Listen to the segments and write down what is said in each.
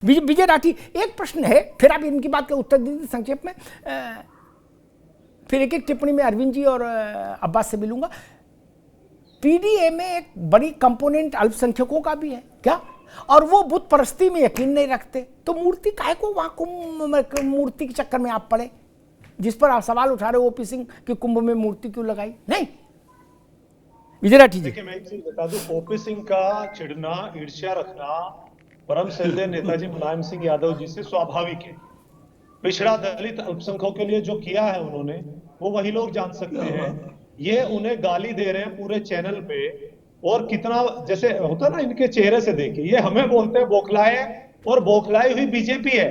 विजय राठी, एक प्रश्न है, फिर आप इनकी बात का उत्तर दीजिए संक्षेप में, फिर एक एक टिप्पणी में अरविंद जी और अब्बास से मिलूंगा। पीडीए में एक बड़ी कंपोनेंट अल्पसंख्यकों का भी है क्या? और वो बुत परस्ती में यकीन नहीं रखते, तो मूर्ति काहे को वहां कुंभ मूर्ति के चक्कर में आप पड़े, जिस पर आप सवाल उठा रहे हो ओपी सिंह कि कुंभ में मूर्ति क्यों लगाई? नहीं, विजय राठी जी। देखिए, मैं एक चीज बता दूं, ओपी सिंह का चिढ़ना, ईर्ष्या रखना परम श्रद्धेय नेताजी मुलायम सिंह यादव जी से स्वाभाविक है। पिछड़ा दलित अल्पसंख्यकों के लिए जो किया है उन्होंने, वो वही लोग जान सकते हैं। ये उन्हें गाली दे रहे हैं पूरे चैनल पे, और कितना जैसे होता ना, इनके चेहरे से देखिए, ये हमें बोलते हैं बौखलाए, और बौखलाई हुई बीजेपी है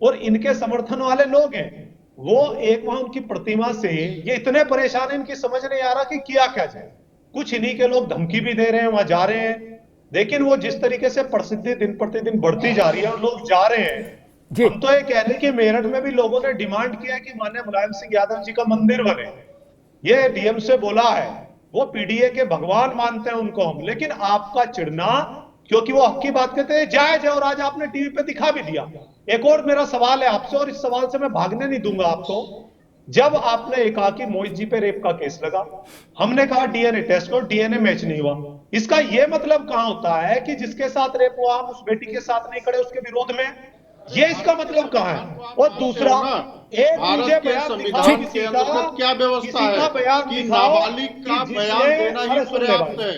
और इनके समर्थन वाले लोग हैं। वो एक वहां उनकी प्रतिमा से ये इतने परेशान है, इनकी समझ नहीं आ रहा कि किया क्या जाए। कुछ इन्हीं के लोग धमकी भी दे रहे हैं, वहां जा रहे हैं, लेकिन वो जिस तरीके से प्रसिद्धि दिन प्रतिदिन बढ़ती जा रही है और लोग जा रहे हैं, हम तो ये कह रहे हैं कि मेरठ में भी लोगों ने डिमांड किया कि माननीय मुलायम सिंह यादव जी का मंदिर बने। ये डीएम से बोला है, वो पीडीए के भगवान मानते हैं उनको हम, लेकिन आपका चिढ़ना, क्योंकि वो हक की बात कहते हैं, जायज है, और आज आपने टीवी पे दिखा भी दिया। एक और मेरा सवाल है आपसे, और इस सवाल से मैं भागने नहीं दूंगा आपको। जब आपने कहा कि मोहित जी पे रेप का केस लगा, हमने कहा डीएनए टेस्ट करो, डीएनए मैच नहीं हुआ। इसका यह मतलब कहां होता है कि जिसके साथ रेप हुआ हम उस बेटी के साथ नहीं खड़े उसके विरोध में? ये इसका मतलब कहां है? और दूसरा, एक मुझे बयान दिखाओ किसी का, क्या व्यवस्था है बयान कि दिखाओ नाबालिग का बयान देना ही पर्याप्त है।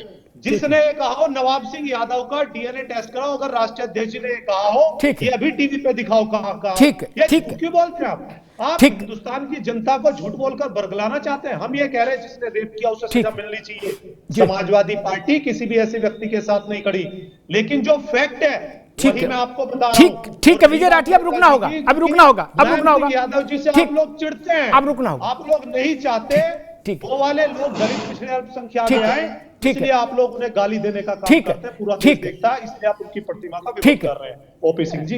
जिसने कहा हो नवाब सिंह यादव का डीएनए टेस्ट कराओ, अगर राष्ट्रीय अध्यक्ष ने कहा हो, ये अभी टीवी पे दिखाओ कहां का। ठीक है, ठीक है, क्यों बोलते हैं आप हिंदुस्तान की जनता को झूठ बोलकर बरगलाना चाहते हैं। हम ये कह रहे हैं जिसने रेप किया उसे सजा मिलनी चाहिए। समाजवादी पार्टी किसी भी ऐसे व्यक्ति के साथ नहीं खड़ी, लेकिन जो फैक्ट है वही मैं आपको बता रहा हूं। ठीक है विजय राठी, अब रुकना होगा, अब रुकना होगा, अब रुकना होगा। यादव जी से आप लोग चिढ़ते हैं, अब रुकना होगा, आप लोग नहीं चाहते वो वाले लोग दलित पिछड़े अल्पसंख्यक आए, इसलिए आप लोग उन्हें गाली देने का काम करते हैं, पूरा देश देखता है, इसलिए आप उनकी प्रतिमा का विरोध कर रहे हैं। ओपी सिंह जी,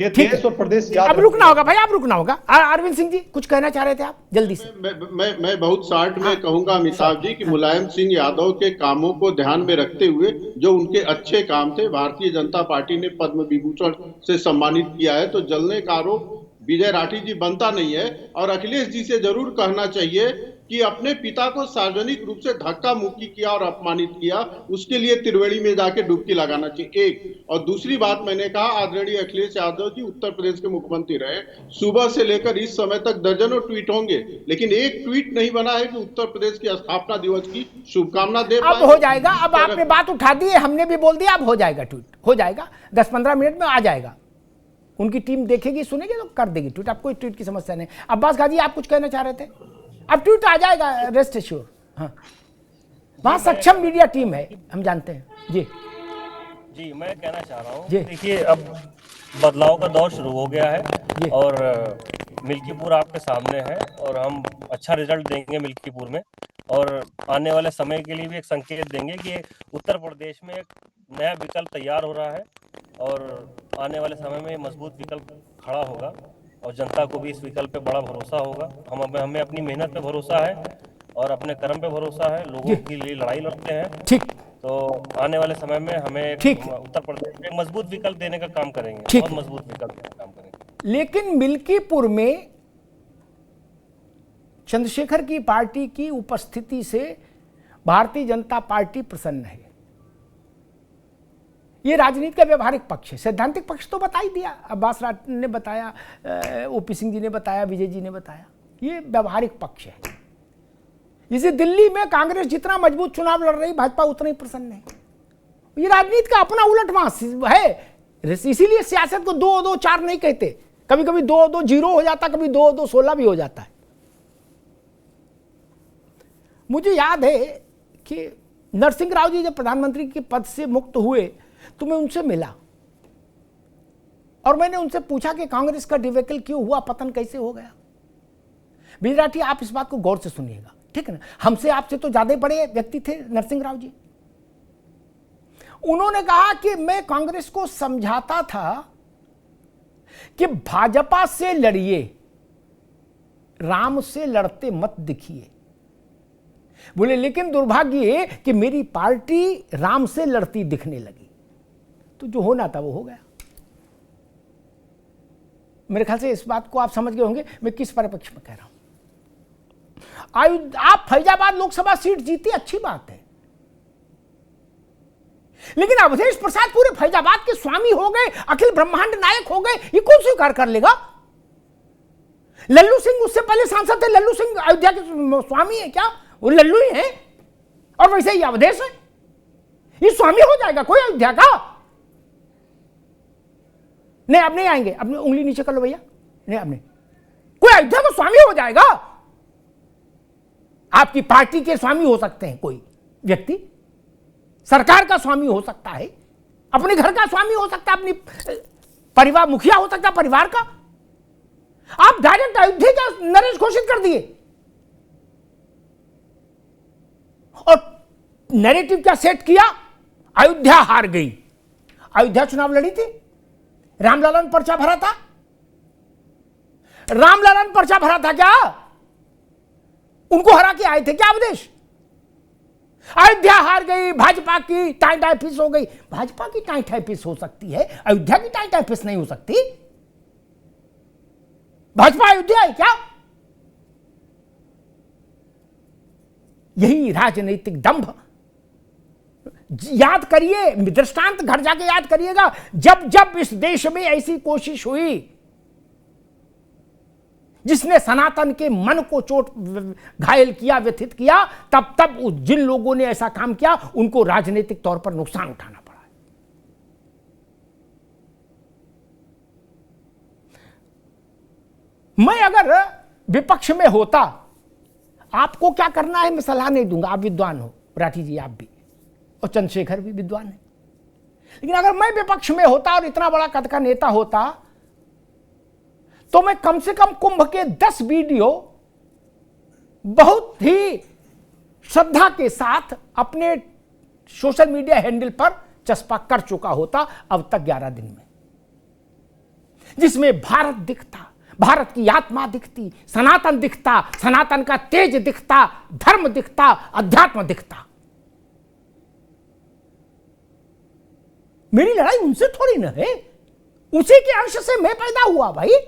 ये देश और प्रदेश याद, अब रुकना होगा भाई, अब रुकना होगा। अरविंद सिंह जी कुछ कहना चाह रहे थे आप, जल्दी से। मैं बहुत शॉर्ट में कहूंगा अमिताभ जी कि मुलायम सिंह यादव के कामों को ध्यान में रखते हुए जो उनके अच्छे काम थे, भारतीय जनता पार्टी ने पद्म विभूषण से सम्मानित किया है, तो जलने का आरोप विजय राठी जी बनता नहीं है। और अखिलेश जी से जरूर कहना चाहिए कि अपने पिता को सार्वजनिक रूप से धक्का मुक्की किया और अपमानित किया, उसके लिए त्रिवेणी में जाके डुबकी लगाना चाहिए, एक। और दूसरी बात मैंने कहा, आदरणीय अखिलेश यादव जी उत्तर प्रदेश के मुख्यमंत्री रहे, सुबह से लेकर इस समय तक दर्जनों ट्वीट होंगे, लेकिन एक ट्वीट नहीं बना है कि उत्तर प्रदेश की स्थापना दिवस की शुभकामना दे पाए। अब हो जाएगा, अब आपने बात उठा दी है, हमने भी बोल दिया, अब हो जाएगा ट्वीट, हो जाएगा 10-15 मिनट में आ जाएगा। उनकी टीम देखेगी सुनेगी तो कर देगी ट्वीट, आपको ट्वीट की समस्या नहीं। अब्बास गाजी आप कुछ कहना चाह रहे थे? अब ट्वीट आ जाएगा, रेस्ट एश्योर। हाँ, वहां सक्षम मीडिया टीम है, हम जानते हैं। जी मैं कहना चाह रहा हूँ, देखिए अब बदलाव का दौर शुरू हो गया है और मिल्कीपुर आपके सामने है और हम अच्छा रिजल्ट देंगे मिल्कीपुर में, और आने वाले समय के लिए भी एक संकेत देंगे कि उत्तर प्रदेश में एक नया विकल्प तैयार हो रहा है और आने वाले समय में मजबूत विकल्प खड़ा होगा और जनता को भी इस विकल्प पे बड़ा भरोसा होगा। हमें अपनी मेहनत पे भरोसा है और अपने कर्म पे भरोसा है, लोगों के लिए लड़ाई लड़ते हैं। ठीक, तो आने वाले समय में हमें उत्तर प्रदेश में मजबूत विकल्प देने का काम करेंगे, बहुत मजबूत विकल्प देने का काम करेंगे। लेकिन मिल्कीपुर में चंद्रशेखर की पार्टी की उपस्थिति से भारतीय जनता पार्टी प्रसन्न है। ये राजनीति का व्यवहारिक पक्ष है, सैद्धांतिक पक्ष तो बता ही दिया, अब्बास राठी ने बताया, ओपी सिंह जी ने बताया, विजय जी ने बताया, ये व्यवहारिक पक्ष है। जैसे दिल्ली में कांग्रेस जितना मजबूत चुनाव लड़ रही, भाजपा उतना ही प्रसन्न है। ये राजनीति का अपना उलटवास है, इसीलिए सियासत को 2-2-4 नहीं कहते, कभी कभी 2-2-0 हो जाता, कभी 2-2-16 भी हो जाता है। मुझे याद है कि नरसिंह राव जी जब प्रधानमंत्री के पद से मुक्त हुए तो मैं उनसे मिला और मैंने उनसे पूछा कि कांग्रेस का डिवेकल क्यों हुआ, पतन कैसे हो गया। विजय राठी आप इस बात को गौर से सुनिएगा, ठीक है ना, हमसे आपसे तो ज्यादा बड़े व्यक्ति थे नरसिंह राव जी। उन्होंने कहा कि मैं कांग्रेस को समझाता था कि भाजपा से लड़िए, राम से लड़ते मत दिखिए। बोले लेकिन दुर्भाग्य ये कि मेरी पार्टी राम से लड़ती दिखने लगी, तो जो होना था वो हो गया। मेरे ख्याल से इस बात को आप समझ गए होंगे मैं किस परिपक्ष में कह रहा हूं। आप फैजाबाद लोकसभा सीट जीती, अच्छी बात है, लेकिन अवधेश प्रसाद पूरे फैजाबाद के स्वामी हो गए, अखिल ब्रह्मांड नायक हो गए, ये कौन स्वीकार कर लेगा? लल्लू सिंह उससे पहले सांसद थे, लल्लू सिंह अयोध्या के स्वामी है क्या? वो लल्लू ही है, और वैसे ही अवधेश है, ये स्वामी हो जाएगा कोई अयोध्या का? नहीं, अब नहीं आएंगे, अपनी उंगली नीचे कर लो भैया, नहीं अब नहीं, कोई अयोध्या का स्वामी हो जाएगा? आपकी पार्टी के स्वामी हो सकते हैं कोई व्यक्ति, सरकार का स्वामी हो सकता है, अपने घर का स्वामी हो सकता है, अपनी परिवार मुखिया हो सकता है परिवार का। आप डायरेक्ट अयोध्या का नरेश घोषित कर दिए, और नैरेटिव क्या सेट किया? अयोध्या हार गई। अयोध्या चुनाव लड़ी थी, रामललन पर्चा भरा था, रामललन पर्चा भरा था क्या? उनको हरा के आए थे क्या अवधेश? अयोध्या हार गई, भाजपा की टाई टाई फिस हो गई। भाजपा की टाई टाई फिस हो सकती है, अयोध्या की टाई टाई फिस नहीं हो सकती। भाजपा अयोध्या है क्या? यही राजनीतिक दंभ। याद करिए, दृष्टांत घर जाके याद करिएगा, जब जब इस देश में ऐसी कोशिश हुई जिसने सनातन के मन को चोट घायल किया, व्यथित किया, तब तब जिन लोगों ने ऐसा काम किया उनको राजनीतिक तौर पर नुकसान उठाना पड़ा। मैं अगर विपक्ष में होता, आपको क्या करना है मैं सलाह नहीं दूंगा, आप विद्वान हो, राठी जी आप भी, और चंद्रशेखर भी विद्वान है, लेकिन अगर मैं विपक्ष में होता और इतना बड़ा कद का नेता होता तो मैं कम से कम कुंभ के 10 वीडियो बहुत ही श्रद्धा के साथ अपने सोशल मीडिया हैंडल पर चस्पा कर चुका होता अब तक 11 दिन में, जिसमें भारत दिखता, भारत की आत्मा दिखती, सनातन दिखता, सनातन का तेज दिखता, धर्म दिखता, अध्यात्म दिखता। मेरी लड़ाई उनसे थोड़ी न है, उसी के अंश से मैं पैदा हुआ भाई।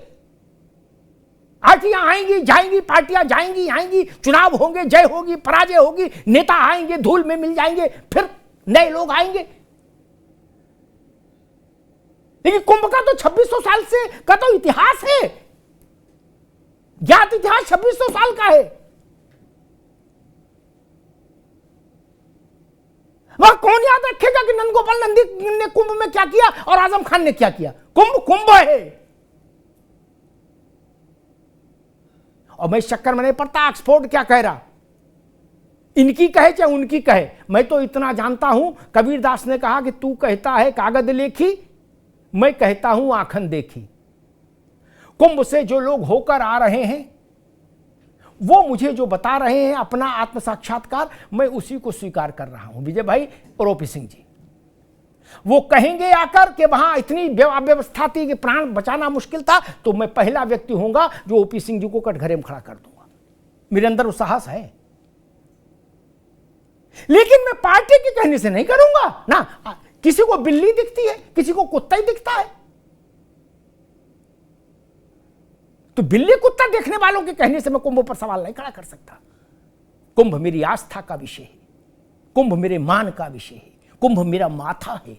पार्टियां आएंगी जाएंगी, पार्टियां जाएंगी आएंगी, चुनाव होंगे, जय होगी पराजय होगी, नेता आएंगे धूल में मिल जाएंगे, फिर नए लोग आएंगे। लेकिन कुंभ का तो 2600 साल से का तो इतिहास है, ज्ञात इतिहास 2600 साल का है। वह कौन याद रखेगा कि नंदगोपाल नंदी ने कुंभ में क्या किया और आजम खान ने क्या किया? कुंभ कुंभ है। और मैं इस चक्कर में नहीं पड़ता ऑक्सफोर्ड क्या कह रहा, इनकी कहे चाहे उनकी कहे, मैं तो इतना जानता हूं, कबीरदास ने कहा कि तू कहता है कागज लेखी, मैं कहता हूं आंखन देखी। कुंभ से जो लोग होकर आ रहे हैं वो मुझे जो बता रहे हैं अपना आत्म साक्षात्कार, मैं उसी को स्वीकार कर रहा हूं। विजय भाई और ओपी सिंह जी वो कहेंगे आकर कि वहां इतनी अव्यवस्था थी कि प्राण बचाना मुश्किल था, तो मैं पहला व्यक्ति होऊंगा जो ओपी सिंह जी को कटघरे में खड़ा कर दूंगा। मेरे अंदर वो साहस है, लेकिन मैं पार्टी के कहने से नहीं करूंगा ना। किसी को बिल्ली दिखती है, किसी को कुत्ता ही दिखता है, तो बिल्ली कुत्ता देखने वालों के कहने से मैं कुंभ पर सवाल नहीं खड़ा कर सकता। कुंभ मेरी आस्था का विषय है, कुंभ मेरे मान का विषय है, कुंभ मेरा माथा है,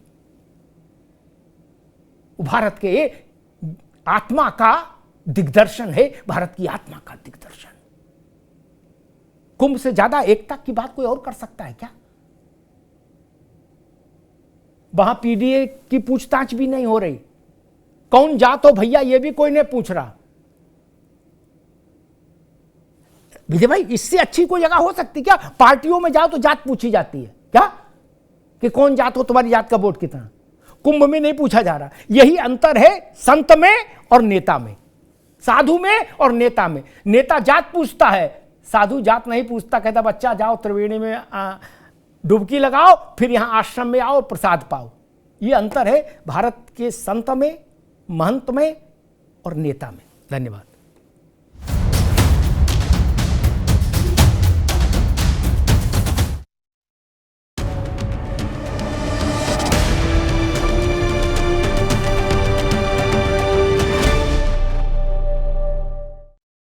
भारत के आत्मा का दिग्दर्शन है, भारत की आत्मा का दिग्दर्शन। कुंभ से ज्यादा एकता की बात कोई और कर सकता है क्या? वहां पीडीए की पूछताछ भी नहीं हो रही, कौन जात हो भैया ये भी कोई नहीं पूछ रहा। विजय भाई इससे अच्छी कोई जगह हो सकती क्या? पार्टियों में जाओ तो जात पूछी जाती है क्या, कि कौन जात हो, तुम्हारी जात का वोट कितना। कुंभ में नहीं पूछा जा रहा। यही अंतर है संत में और नेता में, साधु में और नेता में। नेता जात पूछता है, साधु जात नहीं पूछता, कहता बच्चा जाओ त्रिवेणी में डुबकी लगाओ, फिर यहां आश्रम में आओ प्रसाद पाओ। यह अंतर है भारत के संत में, महंत में और नेता में। धन्यवाद।